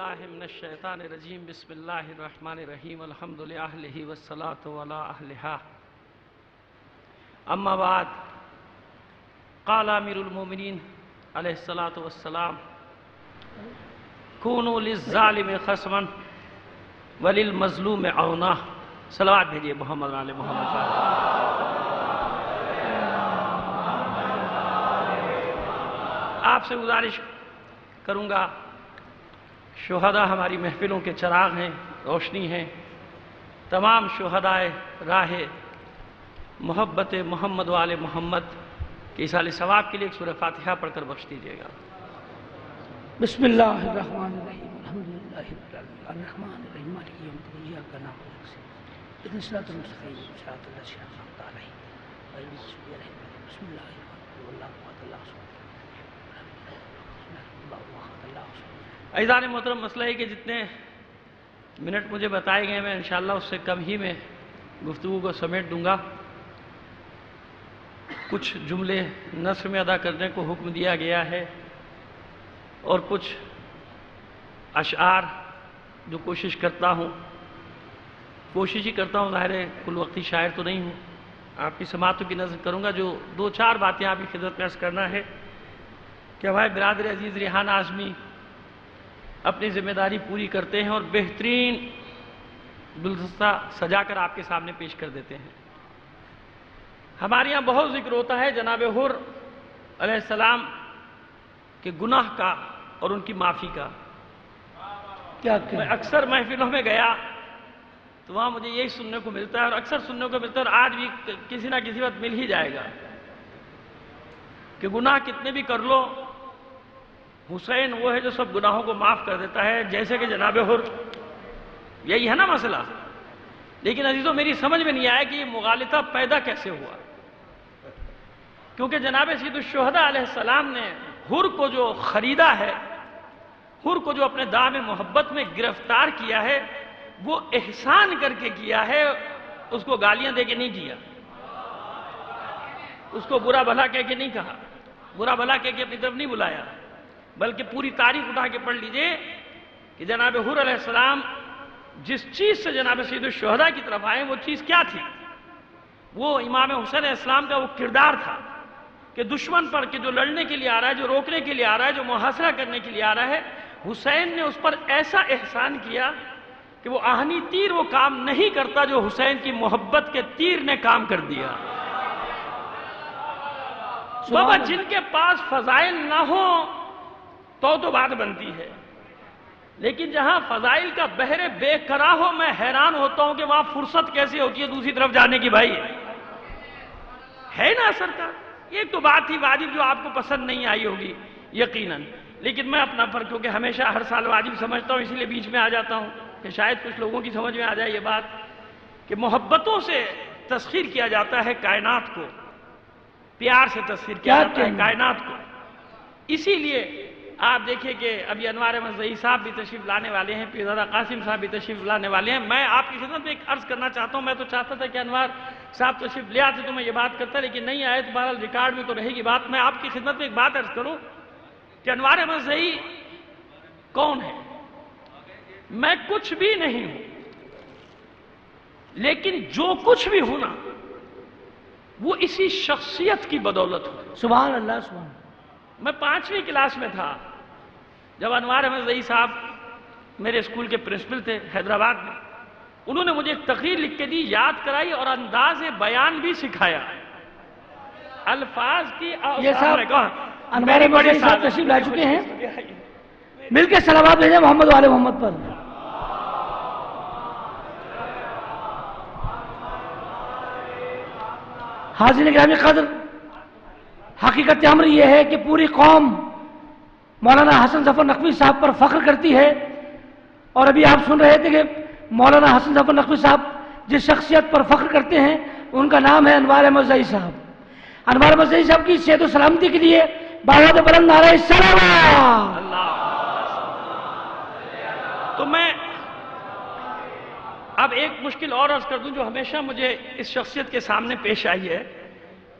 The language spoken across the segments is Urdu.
باللہ من الشیطان الرجیم بسم اللہ الرحمن الرحیم الحمد للہ والصلاة علی اہلہا اما بعد قال امیر المومنین علیہ الصلاة والسلام کونوا للظالم خصما وللمظلوم عونا. صلوات بھیجئے محمد علی محمد. آپ سے گزارش کروں گا، شہداء ہماری محفلوں کے چراغ ہیں، روشنی ہیں. تمام شہداء راہ محبت محمد و آل محمد کے ایصال ثواب کے لیے ایک سورہ فاتحہ پڑھ کر بخش دیجیے گا. بسم اللہ الرحمن الرحیم الحمدللہ رب العالمین الرحمن الرحیم مالک یوم الدین ایاک نعبد و ایاک نستعین اهدنا الصراط المستقیم صراط الذین انعمت علیہم غیر المغضوب علیہم. بسم اللہ الرحمن الرحیم عزیزان محترم، مسئلہ ہے کہ جتنے منٹ مجھے بتائے گئے میں انشاءاللہ اس سے کم ہی میں گفتگو کو سمیٹ دوں گا. کچھ جملے نثر میں ادا کرنے کو حکم دیا گیا ہے اور کچھ اشعار جو کوشش ہی کرتا ہوں، ظاہر ہے کل وقتی شاعر تو نہیں ہوں. آپ کی سماعتوں کی نظر کروں گا. جو دو چار باتیں آپ کی خدمت میں عرض کرنا ہے کہ ہمارے برادر عزیز ریحان اعظمی اپنی ذمہ داری پوری کرتے ہیں اور بہترین گلدستہ سجا کر آپ کے سامنے پیش کر دیتے ہیں. ہمارے یہاں بہت ذکر ہوتا ہے جناب حر علیہ السلام کے گناہ کا اور ان کی معافی کا. میں اکثر محفلوں میں گیا تو وہاں مجھے یہی سننے کو ملتا ہے اور اکثر سننے کو ملتا ہے اور آج بھی کسی نہ کسی وقت مل ہی جائے گا کہ گناہ کتنے بھی کر لو، حسین وہ ہے جو سب گناہوں کو معاف کر دیتا ہے، جیسے کہ جناب حر. یہی ہے نا مسئلہ. لیکن عزیزوں، میری سمجھ میں نہیں آیا کہ یہ مغالطہ پیدا کیسے ہوا. کیونکہ جناب سید الشہداء علیہ السلام نے حر کو جو خریدا ہے، حر کو جو اپنے دام محبت میں گرفتار کیا ہے، وہ احسان کر کے کیا ہے. اس کو گالیاں دے کے نہیں کیا، اس کو برا بھلا کہہ کے نہیں کہا، برا بھلا کہہ کے اپنی طرف نہیں بلایا، بلکہ پوری تاریخ اٹھا کے پڑھ لیجئے کہ جناب حر علیہ السلام جس چیز سے جناب سید الشہداء کی طرف آئے وہ چیز کیا تھی؟ وہ امام حسین علیہ السلام کا وہ کردار تھا کہ دشمن پر کہ جو لڑنے کے لیے آ رہا ہے، جو روکنے کے لیے آ رہا ہے، جو محاصرہ کرنے کے لیے آ رہا ہے، حسین نے اس پر ایسا احسان کیا کہ وہ آہنی تیر وہ کام نہیں کرتا جو حسین کی محبت کے تیر نے کام کر دیا. بابا، جن کے پاس فضائل نہ ہوں تو بات بنتی ہے، لیکن جہاں فضائل کا بحر بے قرار ہو، میں حیران ہوتا ہوں کہ وہاں فرصت کیسے ہوتی ہے دوسری طرف جانے کی. بھائی ہے نا سرکار. یہ تو بات تھی واجب جو آپ کو پسند نہیں آئی ہوگی یقیناً، لیکن میں اپنا پر کیونکہ ہمیشہ ہر سال واجب سمجھتا ہوں، اسی لیے بیچ میں آ جاتا ہوں کہ شاید کچھ لوگوں کی سمجھ میں آ جائے یہ بات کہ محبتوں سے تسخیر کیا جاتا ہے کائنات کو، پیار سے تسخیر کیا جاتا ہے کائنات کو. اسی لیے آپ دیکھیں کہ ابھی انوار احمد ظہیر صاحب بھی تشریف لانے والے ہیں، پیرزادہ قاسم صاحب بھی تشریف لانے والے ہیں. میں آپ کی خدمت میں ایک عرض کرنا چاہتا ہوں. میں تو چاہتا تھا کہ انوار صاحب تشریف لے آتے تو میں یہ بات کرتا، لیکن نہیں آئے تو بہرحال ریکارڈ میں تو رہے گی بات. میں آپ کی خدمت میں ایک بات عرض کروں کہ انوار احمد ظہیر کون ہے؟ میں کچھ بھی نہیں ہوں، لیکن جو کچھ بھی ہوں نا وہ اسی شخصیت کی بدولت ہو. سبحان اللہ سبحان اللہ. میں 5ویں کلاس میں تھا جب انوار احمد ظہیر صاحب میرے اسکول کے پرنسپل تھے حیدرآباد میں. انہوں نے مجھے ایک تقریر لکھ کے دی، یاد کرائی اور انداز بیان بھی سکھایا. الفاظ کی یہ صاحب انوار احمد ظہیر صاحب تشریف لا چکے ہیں. مل کے صلوات بھیجیں محمد و آل محمد پر. حاضرین گرامی قدر، حقیقت امر یہ ہے کہ پوری قوم مولانا حسن ظفر نقوی صاحب پر فخر کرتی ہے. اور ابھی آپ سن رہے تھے کہ مولانا حسن ظفر نقوی صاحب جس شخصیت پر فخر کرتے ہیں ان کا نام ہے انوار احمد ظہیر صاحب. انوار احمد ظہیر صاحب کی صحت و سلامتی کے لیے باواد بلند نعرہ سلام. تو میں اب ایک مشکل اور عرض کر دوں جو ہمیشہ مجھے اس شخصیت کے سامنے پیش آئی ہے.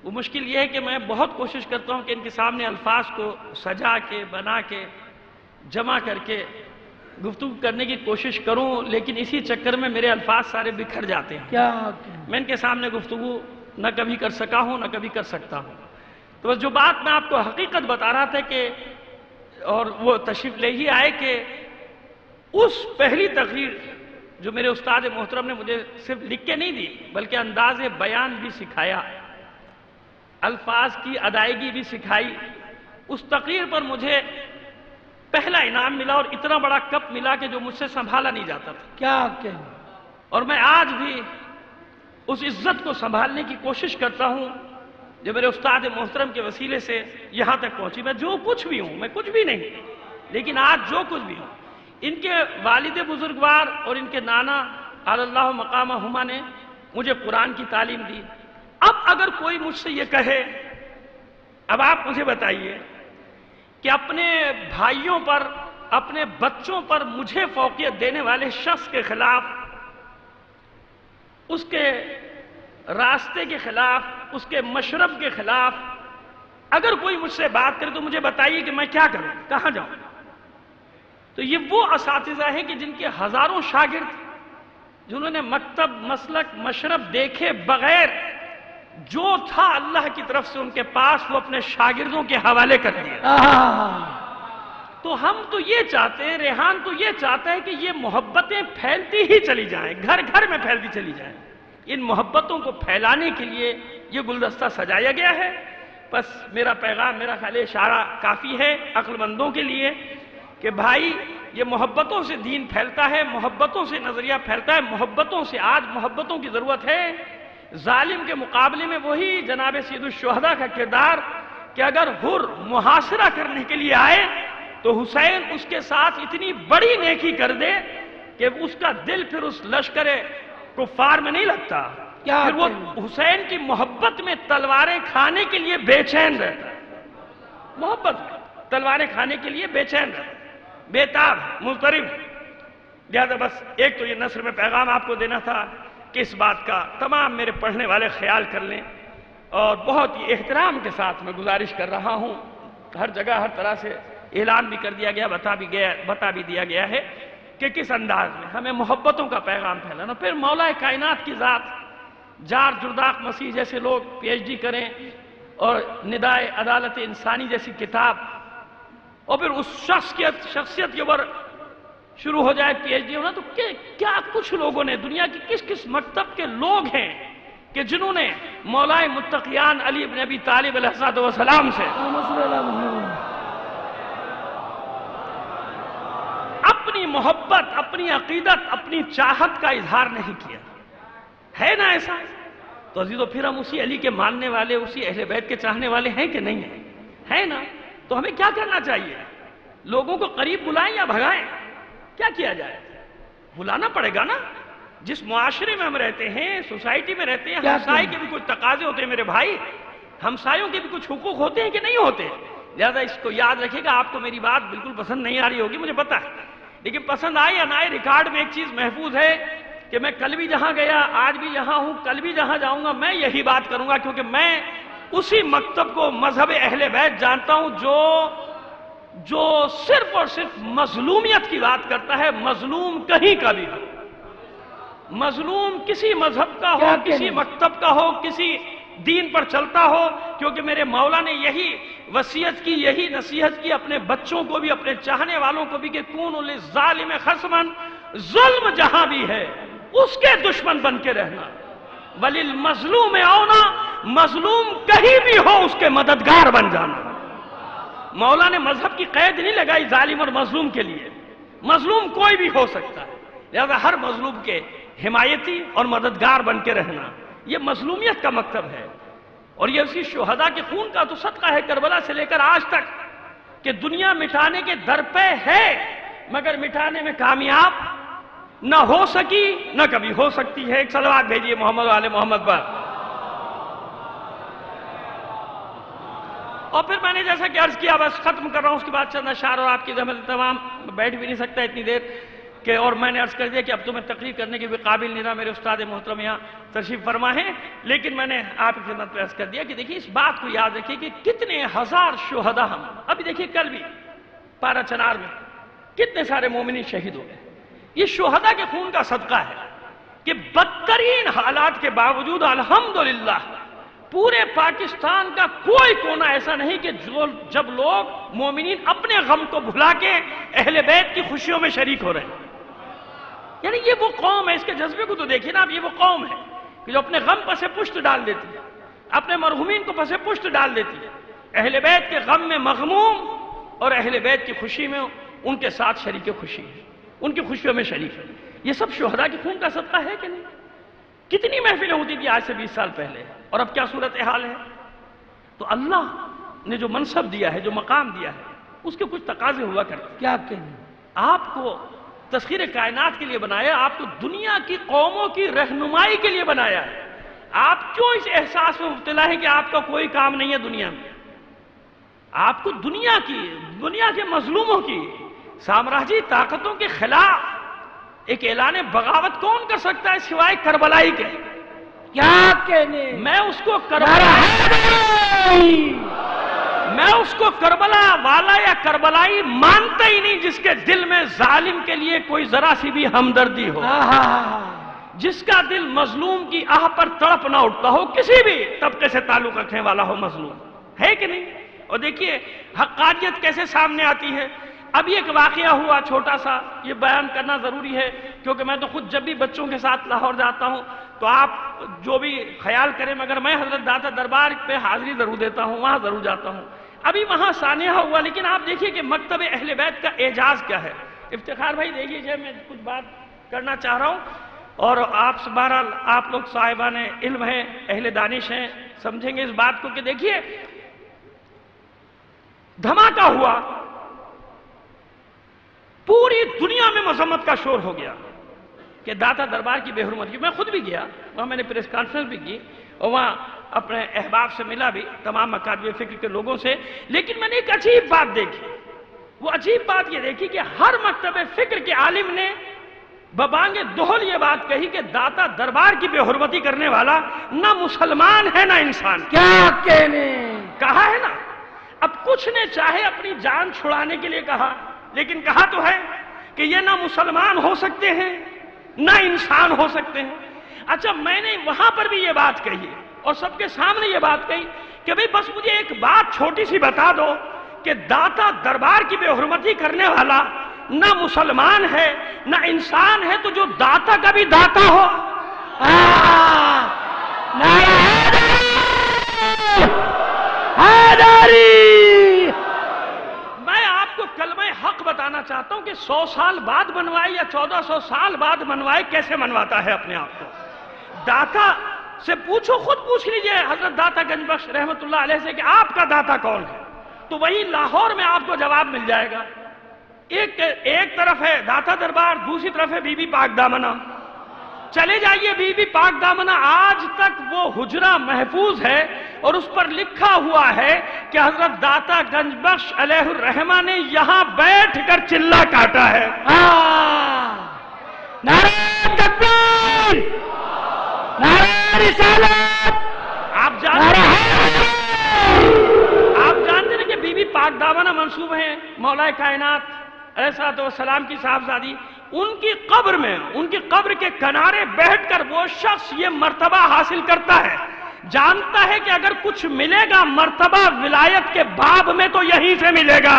وہ مشکل یہ ہے کہ میں بہت کوشش کرتا ہوں کہ ان کے سامنے الفاظ کو سجا کے، بنا کے، جمع کر کے گفتگو کرنے کی کوشش کروں، لیکن اسی چکر میں میرے الفاظ سارے بکھر جاتے ہیں. کیا میں ان کے سامنے گفتگو نہ کبھی کر سکا ہوں نہ کبھی کر سکتا ہوں. تو بس جو بات میں آپ کو حقیقت بتا رہا تھا کہ، اور وہ تشریف لے ہی آئے کہ اس پہلی تقریر جو میرے استاد محترم نے مجھے صرف لکھ کے نہیں دی بلکہ انداز بیان بھی سکھایا، الفاظ کی ادائیگی بھی سکھائی، اس تقریر پر مجھے پہلا انعام ملا اور اتنا بڑا کپ ملا کہ جو مجھ سے سنبھالا نہیں جاتا تھا. کیا اور میں آج بھی اس عزت کو سنبھالنے کی کوشش کرتا ہوں جو میرے استاد محترم کے وسیلے سے یہاں تک پہنچی. میں جو کچھ بھی ہوں، میں کچھ بھی نہیں، لیکن آج جو کچھ بھی ہوں، ان کے والد بزرگوار اور ان کے نانا علی اللہ مقامہما نے مجھے قرآن کی تعلیم دی. اب اگر کوئی مجھ سے یہ کہے، اب آپ مجھے بتائیے کہ اپنے بھائیوں پر، اپنے بچوں پر مجھے فوقیت دینے والے شخص کے خلاف، اس کے راستے کے خلاف، اس کے مشرب کے خلاف اگر کوئی مجھ سے بات کرے تو مجھے بتائیے کہ میں کیا کروں، کہاں جاؤں. تو یہ وہ اساتذہ ہیں کہ جن کے ہزاروں شاگرد، جنہوں نے مکتب، مسلک، مشرب دیکھے بغیر جو تھا اللہ کی طرف سے ان کے پاس وہ اپنے شاگردوں کے حوالے کر دیا. تو ہم تو یہ چاہتے ہیں، ریحان تو یہ چاہتا ہے کہ یہ محبتیں پھیلتی ہی چلی جائیں، گھر گھر میں پھیلتی چلی جائیں. ان محبتوں کو پھیلانے کے لیے یہ گلدستہ سجایا گیا ہے. بس میرا پیغام، میرا خیال اشارہ کافی ہے عقل مندوں کے لیے کہ بھائی یہ محبتوں سے دین پھیلتا ہے، محبتوں سے نظریہ پھیلتا ہے، محبتوں سے. آج محبتوں کی ضرورت ہے. ظالم کے مقابلے میں وہی جناب سید الشہداء کا کردار کہ اگر حر محاصرہ کرنے کے لیے آئے تو حسین اس کے ساتھ اتنی بڑی نیکی کر دے کہ اس کا دل پھر اس لشکر کفار میں نہیں لگتا، پھر وہ حسین کی محبت میں تلواریں کھانے کے لیے بے چین رہتا ہے. محبت میں تلواریں کھانے کے لیے بے چین رہتا ہے، بےتاب، مضطرب. لہذا بس ایک تو یہ نثر میں پیغام آپ کو دینا تھا کہ اس بات کا تمام میرے پڑھنے والے خیال کر لیں. اور بہت ہی احترام کے ساتھ میں گزارش کر رہا ہوں، ہر جگہ ہر طرح سے اعلان بھی کر دیا گیا، بتا بھی دیا گیا ہے کہ کس انداز میں ہمیں محبتوں کا پیغام پھیلانا. پھر مولا کائنات کی ذات، جار جرداق مسیح جیسے لوگ پی ایچ ڈی کریں اور ندائے عدالت انسانی جیسی کتاب، اور پھر اس شخصیت کے اوپر شروع ہو جائے پی ایچ ڈی ہونا. تو کیا کچھ لوگوں نے، دنیا کی کس کس مکتب کے لوگ ہیں کہ جنہوں نے مولا متقیان علی بن ابی طالب علیہ السلام سے اپنی محبت، اپنی عقیدت، اپنی چاہت کا اظہار نہیں کیا ہے نا ایسا؟ تو عزیزو پھر ہم اسی علی کے ماننے والے، اسی اہل بیت کے چاہنے والے ہیں کہ نہیں ہیں؟ ہے نا؟ تو ہمیں کیا کرنا چاہیے؟ لوگوں کو قریب بلائیں یا بھگائیں؟ کیا کیا جائے؟ بلانا پڑے گا نا. جس معاشرے میں ہم رہتے ہیں، سوسائٹی میں رہتے ہیں، ہمسائے کے بھی کچھ تقاضے ہوتے ہیں میرے بھائی، ہمسایوں کے بھی کچھ حقوق ہوتے ہیں کہ نہیں ہوتے؟ لہذا اس کو یاد رکھے گا. آپ کو میری بات بالکل پسند نہیں آ رہی ہوگی، مجھے پتا ہے، لیکن پسند آئے یا نہ آئے، ریکارڈ میں ایک چیز محفوظ ہے کہ میں کل بھی جہاں گیا، آج بھی یہاں ہوں، کل بھی جہاں جاؤں گا میں یہی بات کروں گا، کیونکہ میں اسی مکتب کو، مذہب اہل بیت جانتا ہوں جو صرف اور صرف مظلومیت کی بات کرتا ہے. مظلوم کہیں کا بھی ہو، مظلوم کسی مذہب کا ہو، کسی مکتب کا ہو، کسی دین پر چلتا ہو، کیونکہ میرے مولا نے یہی وصیت کی، یہی نصیحت کی اپنے بچوں کو بھی، اپنے چاہنے والوں کو بھی کہ کونوا للظالم خصما، ظلم جہاں بھی ہے اس کے دشمن بن کے رہنا. وللمظلوم اونا، مظلوم کہیں بھی ہو اس کے مددگار بن جانا. مولا نے مذہب کی قید نہیں لگائی ظالم اور مظلوم کے لیے، مظلوم کوئی بھی ہو سکتا ہے. لہذا ہر مظلوم کے حمایتی اور مددگار بن کے رہنا، یہ مظلومیت کا مکتب ہے. اور یہ اسی شہداء کے خون کا تو صدقہ ہے، کربلا سے لے کر آج تک، کہ دنیا مٹانے کے در پہ ہے مگر مٹانے میں کامیاب نہ ہو سکی، نہ کبھی ہو سکتی ہے. ایک صلوات بھیجیے محمد و آل محمد پر. اور پھر میں نے جیسا کہ عرض کیا، بس ختم کر رہا ہوں، اس کے بعد چند اشعار اور آپ کی زحمت تمام، بیٹھ بھی نہیں سکتا اتنی دیر کہ. اور میں نے عرض کر دیا کہ اب تو میں تقریر کرنے کے بھی قابل نہیں رہا، میرے استاد محترم یہاں تشریف فرما ہیں. لیکن میں نے آپ کی خدمت میں عرض کر دیا کہ دیکھیے اس بات کو یاد رکھیے کہ کتنے ہزار شہداء ہم، ابھی دیکھیے کل بھی پارا چنار میں کتنے سارے مومنین شہید ہو گئے. یہ شہداء کے خون کا صدقہ ہے کہ بدترین حالات کے باوجود الحمدللہ پورے پاکستان کا کوئی کونا ایسا نہیں کہ جب لوگ مومنین اپنے غم کو بھلا کے اہل بیت کی خوشیوں میں شریک ہو رہے ہیں. یعنی یہ وہ قوم ہے, اس کے جذبے کو تو دیکھیں نا آپ, یہ وہ قوم ہے کہ جو اپنے غم پسے پشت ڈال دیتی ہے, اپنے مرحومین کو پسے پشت ڈال دیتی ہے, اہل بیت کے غم میں مغموم اور اہل بیت کی خوشی میں ان کے ساتھ شریک خوشی ہے, ان کی خوشیوں میں شریک ہے. یہ سب شہداء کے خون کا صدقہ ہے کہ نہیں؟ کتنی محفلیں ہوتی تھی آج سے 20 سال پہلے, اور اب کیا صورتحال ہے؟ تو اللہ نے جو منصب دیا ہے, جو مقام دیا ہے, اس کے کچھ تقاضے ہوا کرتے ہیں. کیا آپ کہیں گے؟ آپ کو تسخیر کائنات کے لیے بنایا, آپ کو دنیا کی قوموں کی رہنمائی کے لیے بنایا ہے. آپ کیوں اس احساس میں مبتلا ہے کہ آپ کا کوئی کام نہیں ہے دنیا میں؟ آپ کو دنیا کے مظلوموں کی, سامراجی طاقتوں کے خلاف ایک اعلان بغاوت کون کر سکتا ہے سوائے کربلائی کے؟ کیا کہنے؟ میں اس کو کربلا والا یا کربلائی مانتا ہی نہیں جس کے دل میں ظالم کے لیے کوئی ذرا سی بھی ہمدردی ہو, جس کا دل مظلوم کی آہ پر تڑپ نہ اٹھتا ہو, کسی بھی طبقے سے تعلق رکھنے والا ہو مظلوم, ہے کہ نہیں؟ اور دیکھیے حقانیت کیسے سامنے آتی ہے. ابھی ایک واقعہ ہوا چھوٹا سا, یہ بیان کرنا ضروری ہے کیونکہ میں تو خود جب بھی بچوں کے ساتھ لاہور جاتا ہوں تو آپ جو بھی خیال کریں, مگر میں حضرت داتا دربار پہ حاضری ضرور دیتا ہوں, وہاں ضرور جاتا ہوں. ابھی وہاں سانحہ ہوا, لیکن آپ دیکھیے کہ مکتب اہل بیت کا اعجاز کیا ہے. افتخار بھائی دیکھیے, میں کچھ بات کرنا چاہ رہا ہوں اور آپ سے بہرحال آپ لوگ صاحبان علم ہیں, اہل دانش ہیں, سمجھیں گے اس بات کو کہ دیکھیے دھماکہ ہوا, پوری دنیا میں مذمت کا شور ہو گیا کہ داتا دربار کی بے حرمتی. میں خود بھی گیا وہاں, میں نے پریس کانفرنس بھی کی اور وہاں اپنے احباب سے ملا بھی, تمام مکاتب فکر کے لوگوں سے. لیکن میں نے ایک عجیب بات دیکھی. وہ عجیب بات یہ دیکھی کہ ہر مکتب فکر کے عالم نے ببانگ دہل یہ بات کہی کہ داتا دربار کی بے حرمتی کرنے والا نہ مسلمان ہے نہ انسان. کیا کہنے؟ کہا ہے نا. اب کچھ نے چاہے اپنی جان چھڑانے کے لیے کہا, لیکن کہا تو ہے کہ یہ نہ مسلمان ہو سکتے ہیں نہ انسان ہو سکتے ہیں. اچھا, میں نے وہاں پر بھی یہ بات کہی اور سب کے سامنے یہ بات کہی کہ بھئی بس مجھے ایک بات چھوٹی سی بتا دو کہ داتا دربار کی بے حرمتی کرنے والا نہ مسلمان ہے نہ انسان ہے, تو جو داتا کا بھی داتا ہو. میں آپ کو کلمہ حق بتانا چاہتا ہوں کہ 100 سال بعد منوائے یا 1400 سال بعد منوائے, کیسے منواتا ہے اپنے آپ کو. داتا سے پوچھو, خود پوچھ لیجئے حضرت داتا گنج بخش رحمت اللہ علیہ سے کہ آپ کا داتا کون ہے, تو وہی لاہور میں آپ کو جواب مل جائے گا. ایک طرف ہے داتا دربار, دوسری طرف ہے بی بی پاک دامنہ. چلے جائیے بی بی پاک دامنہ, آج تک وہ حجرہ محفوظ ہے اور اس پر لکھا ہوا ہے کہ حضرت داتا گنج بخش علیہ الرحمہ نے یہاں بیٹھ کر چلہ کاٹا ہے. نعرہ تکبیر, نعرہ رسالت. آپ جانتے ہیں کہ بی بی پاک دامنہ منسوب ہیں مولا کائنات علیہ السلام کی صاحبزادی. ان کی قبر کے کنارے بیٹھ کر وہ شخص یہ مرتبہ حاصل کرتا ہے, جانتا ہے کہ اگر کچھ ملے گا مرتبہ ولایت کے باب میں تو یہیں سے ملے گا.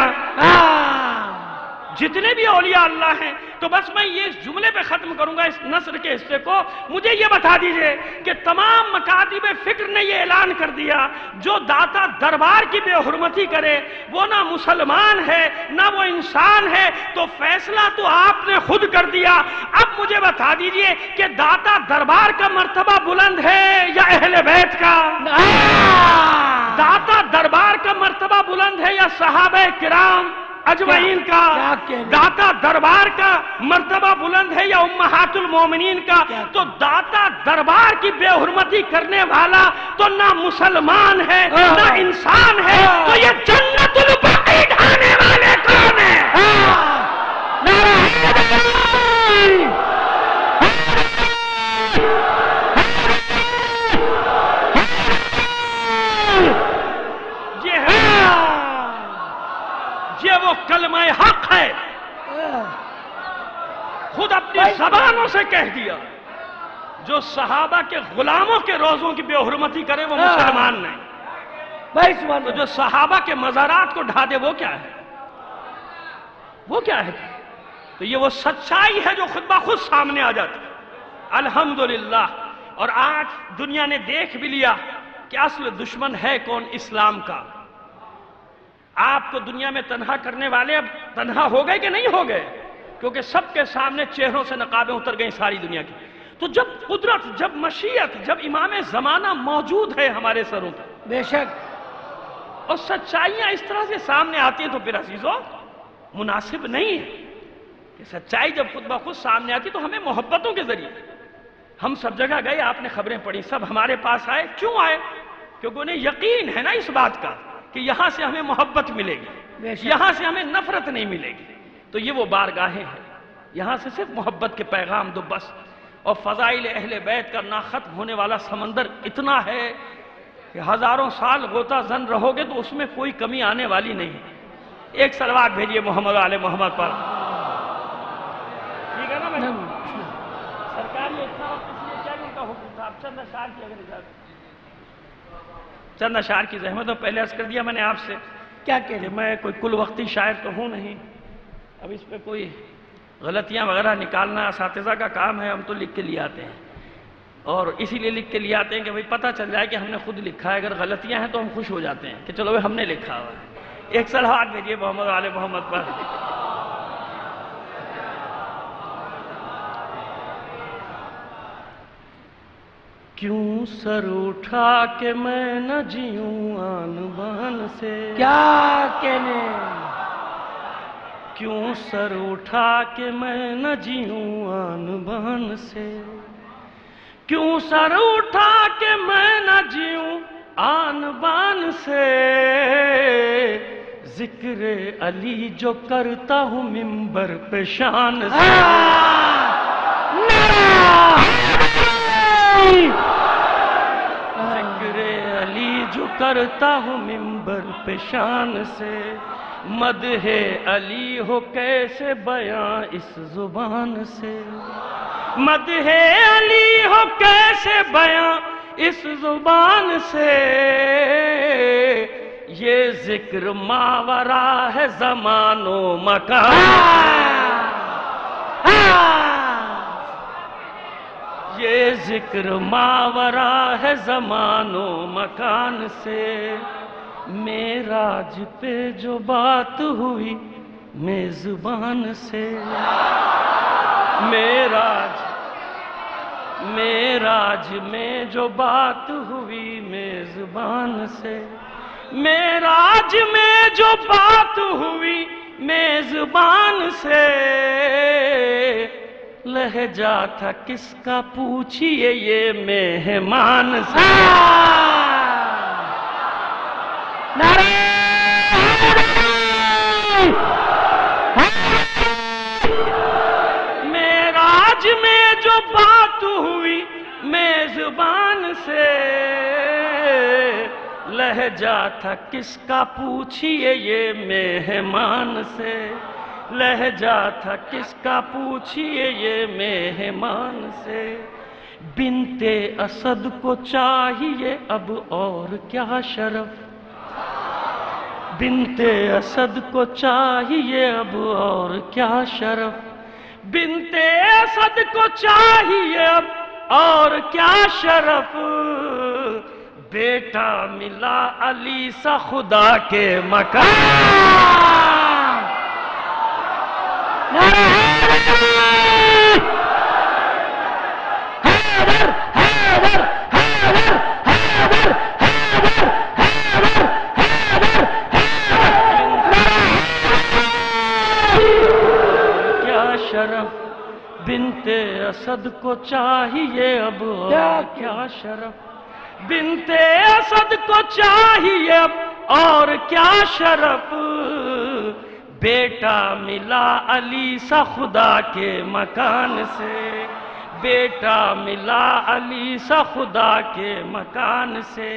جتنے بھی اولیاء اللہ ہیں, تو بس میں یہ اس جملے پہ ختم کروں گا اس نثر کے حصے کو. مجھے یہ بتا دیجئے کہ تمام مکاتب فکر نے یہ اعلان کر دیا جو داتا دربار کی بے حرمتی کرے وہ نہ مسلمان ہے نہ وہ انسان ہے. تو فیصلہ تو آپ نے خود کر دیا. اب مجھے بتا دیجئے کہ داتا دربار کا مرتبہ بلند ہے یا اہل بیت کا؟ داتا دربار کا مرتبہ بلند ہے یا صحابہ کرام اجمعین کا؟ داتا دربار کا مرتبہ بلند ہے یا امہات المومنین کا؟ تو داتا دربار کی بے حرمتی کرنے والا تو نہ مسلمان ہے نہ انسان ہے. تو یہ جنت البقیع ڈھانے والے کون ہیں؟ یہ وہ کلمہ حق ہے خود اپنی زبانوں سے کہہ دیا جو صحابہ کے غلاموں کے روزوں کی بے حرمتی کرے وہ مسلمان نہیں، تو جو صحابہ کے مزارات کو ڈھا دے وہ کیا ہے؟ وہ کیا ہے؟ تو یہ وہ سچائی ہے جو خود بخود سامنے آ جاتی ہے۔ الحمدللہ۔ اور آج دنیا نے دیکھ بھی لیا کہ اصل دشمن ہے کون؟ اسلام کا۔ آپ کو دنیا میں تنہا کرنے والے اب تنہا ہو گئے کہ نہیں ہو گئے؟ کیونکہ سب کے سامنے چہروں سے نقابیں اتر گئیں ساری دنیا کی۔ تو جب قدرت، جب مشیت، جب امام زمانہ موجود ہے ہمارے سروں پر، بے شک، اور سچائیاں اس طرح سے سامنے آتی ہیں تو پھر عزیزو مناسب نہیں ہے کہ سچائی جب خود بخود سامنے آتی تو ہمیں محبتوں کے ذریعے، ہم سب جگہ گئے، آپ نے خبریں پڑھی، سب ہمارے پاس آئے، کیوں آئے؟ کیونکہ انہیں یقین ہے نا اس بات کا کہ یہاں سے ہمیں محبت ملے گی، یہاں سے ہمیں نفرت نہیں ملے گی۔ تو یہ وہ بارگاہیں ہیں، یہاں سے صرف محبت کے پیغام دو بس۔ اور فضائل اہل بیت کا نا ختم ہونے والا سمندر اتنا ہے کہ ہزاروں سال غوطہ زن رہو گے تو اس میں کوئی کمی آنے والی نہیں۔ ایک صلوات بھیجئے محمد آل محمد پر۔ ٹھیک ہے نا؟ میں سرکار یہ اتنا وقت اس لیے کیا ان کا حکم تھا؟ اب چند اشعار کی اگر اجازت، چند اشعار کی زحمت ہو، پہلے عرض کر دیا میں نے آپ سے کیا کہ میں کوئی کل وقتی شاعر تو ہوں نہیں، اب اس پہ کوئی غلطیاں وغیرہ نکالنا اساتذہ کا کام ہے، ہم تو لکھ کے لے آتے ہیں، اور اسی لیے لکھ کے لے آتے ہیں کہ بھئی پتہ چل جائے کہ ہم نے خود لکھا ہے، اگر غلطیاں ہیں تو ہم خوش ہو جاتے ہیں کہ چلو ہم نے لکھا ہوا ہے۔ ایک صلوات بھیجئے محمد آل محمد پر۔ کیوں سر اٹھا کے میں نہ جیوں آن بان سے، کیا کہنے، کیوں سر اٹھا کے میں نہ جیوں آن بان سے، کیوں سر اٹھا کے میں نہ جیوں آن بان سے، ذکر علی جو کرتا ہوں منبر پہ شان سے، ذکر علی جو کرتا ہوں منبر پہ شان سے، مدح علی ہو کیسے بیاں اس زبان سے، مدح علی ہو کیسے بیاں اس زبان سے، یہ ذکر ماورا ہے زمان و مکان، یہ ذکر ماورا ہے زمان و مکان سے، معراج پہ جو بات ہوئی میزبان سے، معراج میں جو بات ہوئی میزبان سے، معراج میں جو بات ہوئی میزبان سے، لہجہ تھا کس کا پوچھئے یہ مہمان سے، معراج میں جو بات ہوئی میزبان سے، لہجہ تھا کس کا پوچھئے یہ مہمان سے، لہجہ تھا کس کا پوچھئے یہ مہمان سے، بنت اسد کو چاہیے اب اور کیا شرف، بنت اسد کو چاہیے اب اور کیا شرف، بنت اسد کو چاہیے اب اور کیا شرف، بیٹا ملا علی سا خدا کے مکان، شرف بنت اسد کو چاہیے اب اور کیا شرف، بنت اسد کو چاہیے اب اور کیا شرف، بیٹا ملا علی سا خدا کے مکان سے، بیٹا ملا علی سا خدا کے مکان سے،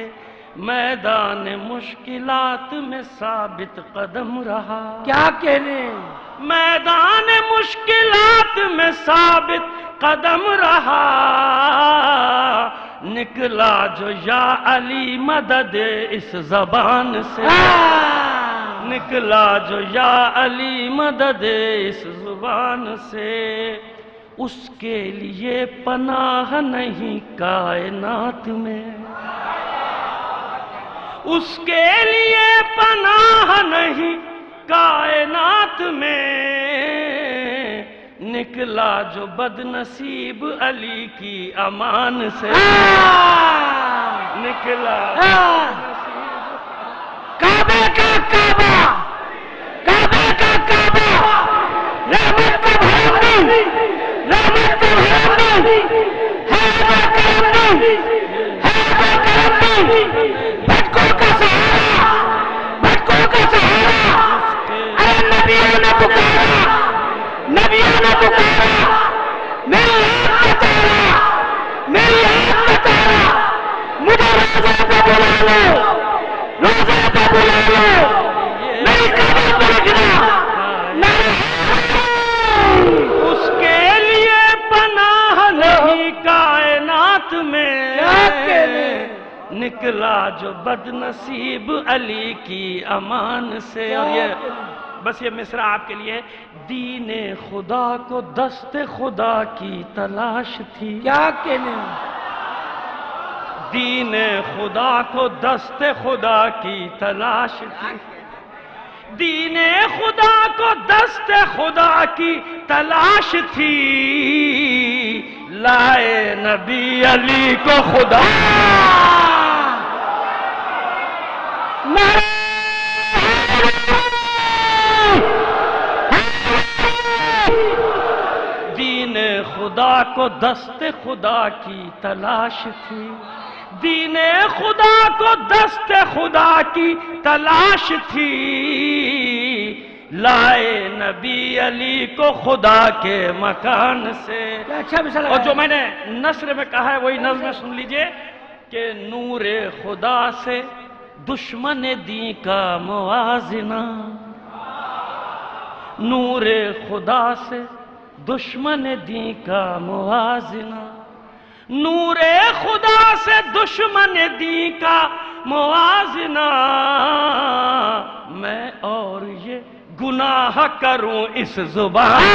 میدان مشکلات میں ثابت قدم رہا، کیا کہنے، میدان مشکلات میں ثابت قدم رہا، نکلا جو یا علی مدد اس زبان سے، نکلا جو یا علی مدد اس زبان سے، اس کے لیے پناہ نہیں کائنات میں، اس کے لیے پناہ نہیں کائنات میں، نکلا جو بد نصیب علی کی امان سے، نکلا کعبہ کا کعبہ، کعبہ کا کعبہ، رحمت کا بھرم نہیں، رحمت کا بھرم نہیں، ہے وہ کرم نہیں، ہے وہ کرم نہیں، بھٹکوں کا سہارا، بھٹکوں کا سہارا، ارے نبیوں نے پکارا، نبیوں نے پکارا، میری آنکھ کا تارا، میری آنکھ کا تارا، مجھے روزہ پہ بلا لو، روزہ پہ بلا لو، میری کعبہ پہ رکھنا، اس کے لیے پناہ نہیں کائنات میں، نکلا جو بد نصیب علی کی امان سے۔ اور یہ بس یہ مصرع آپ کے لیے، دین خدا کو دست خدا کی تلاش تھی، کیا کہنے، دین خدا کو دست خدا کی تلاش تھی، دین خدا کو دست خدا کی تلاش تھی، لائے نبی علی کو خدا، دین خدا کو دست خدا کی تلاش تھی، دین خدا کو دست خدا کی تلاش تھی، لائے نبی علی کو خدا کے مکان سے۔ اور جو میں نے نثر میں کہا ہے وہی نظم میں سن لیجئے کہ نور خدا سے دشمن دین کا موازنہ، نور خدا سے دشمن دین کا موازنہ، نور خدا سے دشمن دین کا موازنہ، میں اور یہ گناہ کروں اس زبان سے،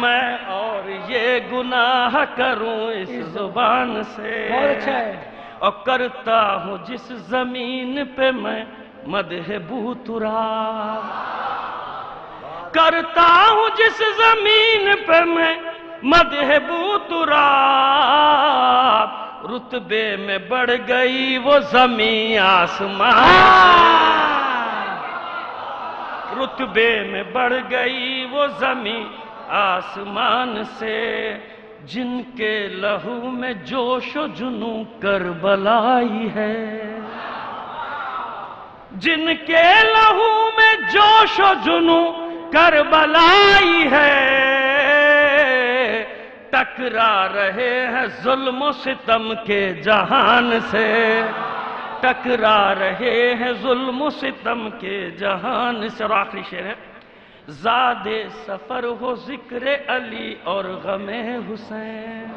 میں اور یہ گناہ کروں اس زبان سے، بہت اچھا ہے، اور کرتا ہوں جس زمین پہ میں مدح بو تراب، کرتا ہوں جس زمین پہ میں مدح بو تراب، رتبے میں بڑھ گئی وہ زمین آسمان، رتبے میں بڑھ گئی وہ زمین آسمان سے، جن کے لہو میں جوش و جنوں کربلائی ہے، جن کے لہو میں جوش و جنوں کربلائی ہے، ٹکرا رہے ہیں ظلم و ستم کے جہان سے، ٹکرا رہے ہیں ظلم و ستم کے جہان سے۔ اور آخری شعر ہے، زاد سفر ہو ذکر علی اور غم حسین،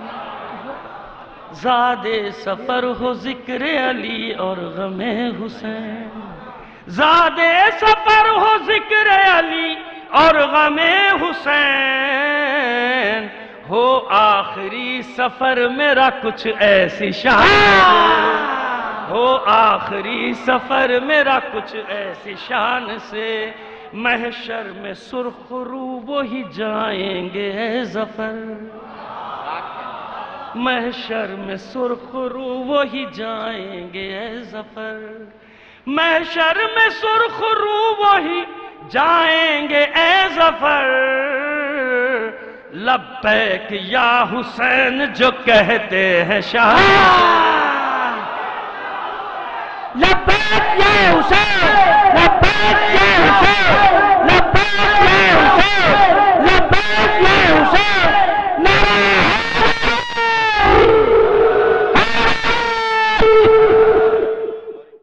زاد سفر ہو ذکر علی اور غم حسین، زاد سفر ہو ذکر علی اور غم حسین، ہو آخری سفر میرا کچھ ایسی شان، ہو آخری سفر میرا کچھ ایسی شان سے، محشر میں سرخ رو وہی جائیں گے اے ظفر، محشر میں سرخ رو وہی جائیں گے اے ظفر، محشر میں سرخ رو وہی جائیں گے اے ظفر، لبیک یا حسین جو کہتے ہیں شاہ، لبیک یا حسین